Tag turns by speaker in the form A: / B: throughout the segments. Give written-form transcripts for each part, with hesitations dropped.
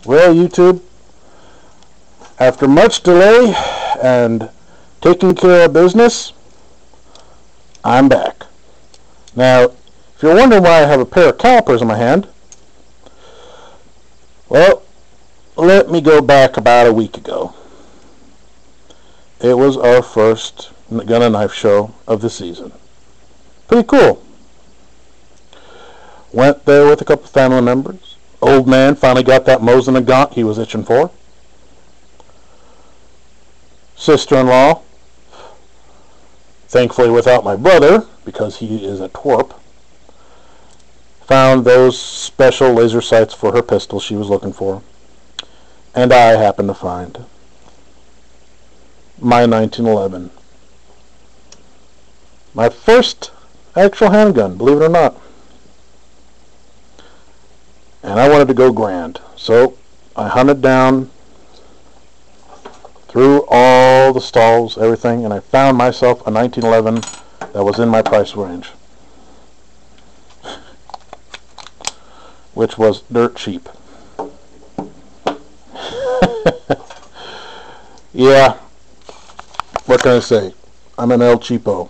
A: Well, YouTube, after much delay and taking care of business, I'm back. Now, if you're wondering why I have a pair of calipers in my hand, well, let me go back about a week ago. It was our first gun and knife show of the season. Pretty cool. Went there with a couple family members. Old man finally got that Mosin and Gaunt he was itching for. Sister-in-law, thankfully without my brother, because he is a twerp, found those special laser sights for her pistol she was looking for. And I happened to find my 1911. My first actual handgun, believe it or not. And I wanted to go grand. So I hunted down through all the stalls, everything, and I found myself a 1911 that was in my price range, which was dirt cheap. Yeah, what can I say? I'm an El Cheapo.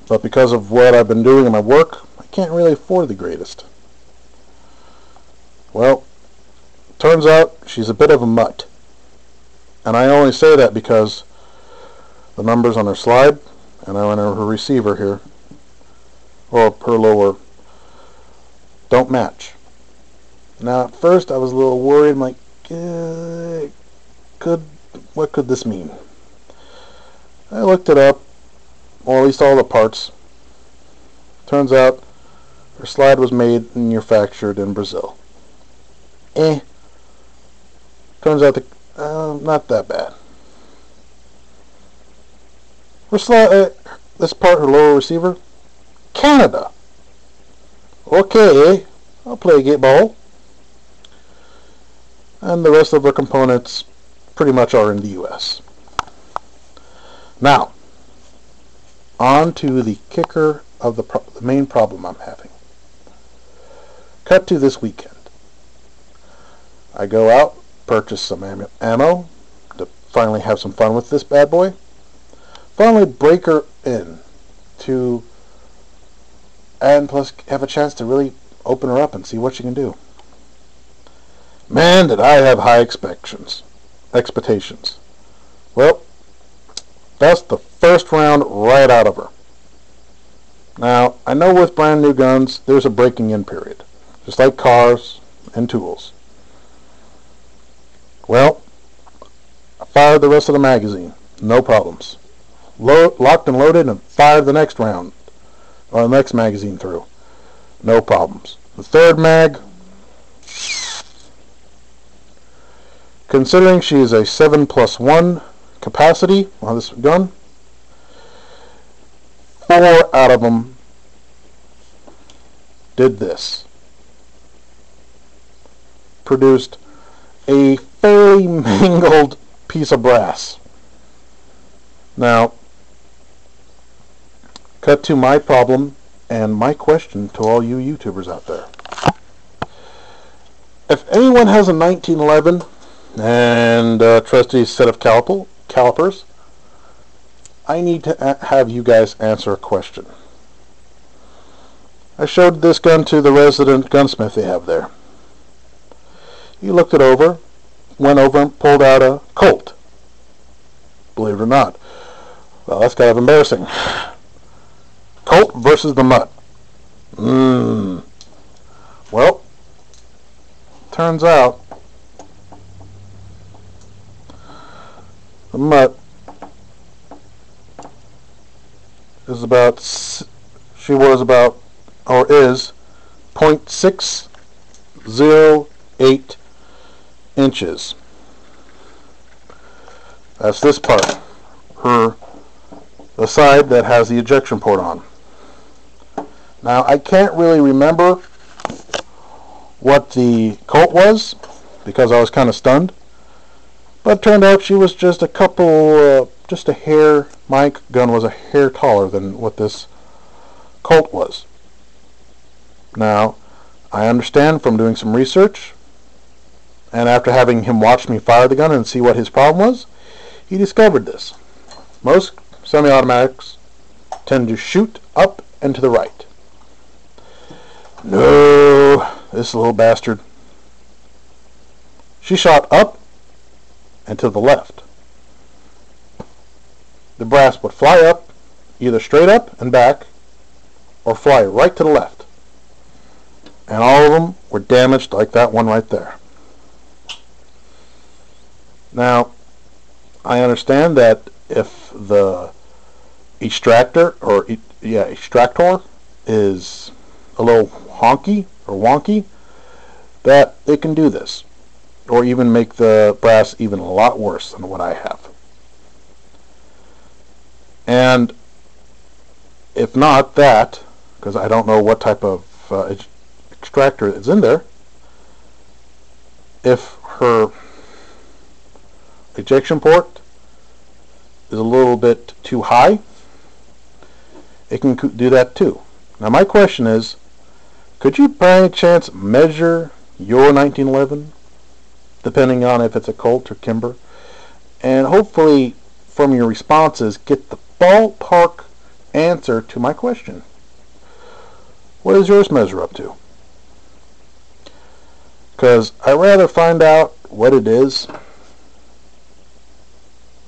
A: But because of what I've been doing in my work, I can't really afford the greatest. Well, turns out she's a bit of a mutt. And I only say that because the numbers on her slide and on her receiver here, or her lower, don't match. Now, at first I was a little worried. I'm like, what could this mean? I looked it up, or at least all the parts. Turns out her slide was made and manufactured in Brazil. Turns out not that bad. Her slide, this part, her lower receiver, Canada. Okay, I'll play a gate ball. And the rest of her components pretty much are in the U.S. Now, on to the kicker of the main problem I'm having. Cut to this weekend. I go out, purchase some ammo to finally have some fun with this bad boy. Finally break her in to, and plus have a chance to really open her up and see what she can do. Man, did I have high expectations. Well, that's the first round right out of her. Now, I know with brand new guns, there's a breaking in period, just like cars and tools. Well, I fired the rest of the magazine, no problems. Locked and loaded and fired the next round, or the next magazine through, no problems. The third mag, considering she is a 7+1 capacity on this gun, 4 out of them did this. Produced a fairly mangled piece of brass. Now, cut to my problem and my question to all you YouTubers out there. If anyone has a 1911 and a trusty set of calipers, I need to have you guys answer a question. I showed this gun to the resident gunsmith they have there. He looked it over, went over and pulled out a Colt. Believe it or not. Well, that's kind of embarrassing. Colt versus the MUTT. Well, turns out the MUTT is about, she was about, or is 0.608 inches. That's this part, the side that has the ejection port on. Now, I can't really remember what the Colt was because I was kind of stunned, but it turned out she was just a couple, just a hair. My gun was a hair taller than what this Colt was. Now, I understand from doing some research And after having him watch me fire the gun and see what his problem was, he discovered this. Most semi-automatics tend to shoot up and to the right. No, this little bastard. She shot up and to the left. The brass would fly up, either straight up and back, or fly right to the left. And all of them were damaged like that one right there. Now, I understand that if the extractor is a little honky or wonky, that it can do this, or even make the brass even a lot worse than what I have. And if not that, because I don't know what type of extractor is in there, if her ejection port is a little bit too high, it can do that too. Now my question is, could you by any chance measure your 1911, depending on if it's a Colt or Kimber, and hopefully from your responses get the ballpark answer to my question? What does yours measure up to? Because I'd rather find out what it is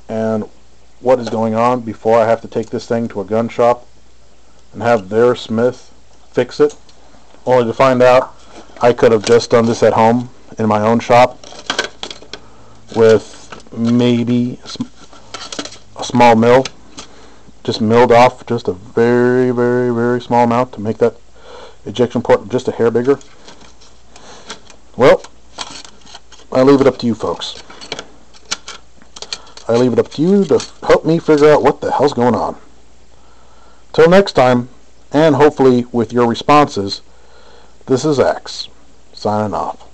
A: and what is going on before I have to take this thing to a gun shop and have their smith fix it, only to find out I could have just done this at home in my own shop with maybe a small mill, just milled off just a very, very, very small amount to make that ejection port just a hair bigger. Well, I leave it up to you folks. I leave it up to you to help me figure out what the hell's going on. Till next time, and hopefully with your responses, this is Axe, signing off.